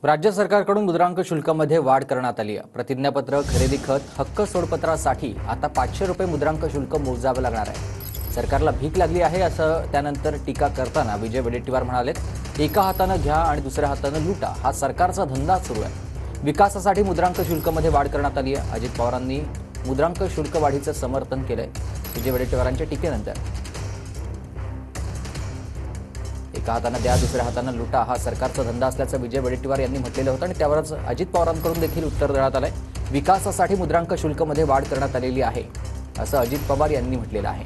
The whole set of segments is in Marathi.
राज्य सरकारकडून मुद्रांक शुल्कामध्ये वाढ करण्यात आली आहे। प्रतिज्ञापत्र, खरेदी खत, हक्क सोडपत्रासाठी आता 500 रुपये मुद्रांक शुल्क मोजावं लागणार आहे। सरकारला भीक लागली आहे असं त्यानंतर टीका करताना विजय वडेट्टीवार म्हणाले, एका हातानं घ्या आणि दुसऱ्या हातानं लुटा हा सरकारचा धंदा सुरू आहे। विकासासाठी मुद्रांक शुल्कामध्ये वाढ करण्यात आली आहे। अजित पवारांनी मुद्रांक शुल्क वाढीचं समर्थन केलंय। विजय वडेट्टीवारांच्या टीकेनंतर एका हातानं द्या दुसऱ्या हातानं लुटा हा सरकारचा धंदा असल्याचं विजय वडेट्टीवार यांनी म्हटलेलं होतं आणि त्यावरच अजित पवारांकडून देखील उत्तर देण्यात आलंय। विकासासाठी मुद्रांक शुल्कामध्ये वाढ करण्यात आलेली आहे असं अजित पवार यांनी म्हटलेलं आहे।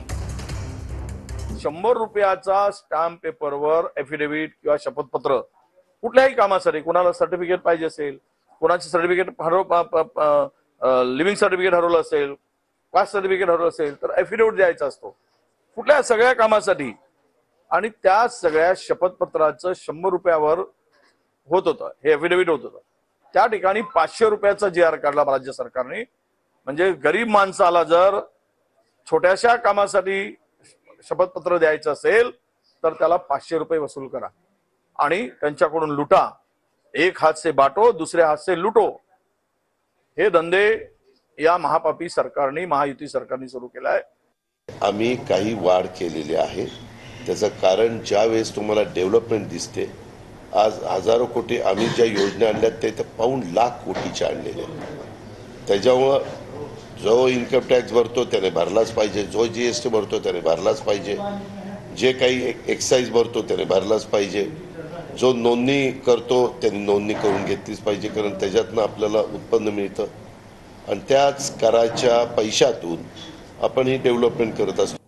100 रुपयाचा स्टॅम्प पेपरवर एफिडेव्हिट किंवा शपथपत्र कुठल्याही कामासाठी कोणाला सर्टिफिकेट पाहिजे असेल, कोणाचे सर्टिफिकेट लिव्हिंग सर्टिफिकेट हरवलं असेल, कास्ट सर्टिफिकेट हरवलं असेल तर एफिडेव्हिट द्यायचा असतो कुठल्या सगळ्या कामासाठी। आणि त्या सगळ्या शपथपत्राचं 100 रुपयावर होत होतं, हे एफिडेव्हिट होत होतं। त्या ठिकाणी 500 रुपयाचा जी आर काढला राज्य सरकारने। म्हणजे गरीब माणसाला जर छोट्याशा कामासाठी शपथपत्र द्यायचं असेल तर त्याला 500 रुपये वसूल करा आणि त्यांच्याकडून लुटा। एक हात से बाटो दुसरे हात से लुटो हे धंदे या महापापी सरकारने, महायुती सरकारने सुरू केलाय। आम्ही काही वाढ केलेली आहे। त्याचं कारण ज्यावेळेस तुम्हाला डेव्हलपमेंट दिसते, आज हजारो कोटी आम्ही ज्या योजना आणल्या ते पाऊण लाख कोटीच्या आणलेल्या आहेत। त्याच्यामुळं जो इन्कम टॅक्स भरतो त्याने भरलाच पाहिजे, जो जीएसटी भरतो त्याने भरलाच पाहिजे, जे काही एक्साईज भरतो त्याने भरलाच पाहिजे, जो नोंदणी करतो त्यांनी नोंदणी करून घेतलीच पाहिजे, कारण त्याच्यातनं आपल्याला उत्पन्न मिळतं आणि त्याच कराच्या पैशातून आपण ही डेव्हलपमेंट करत असतो।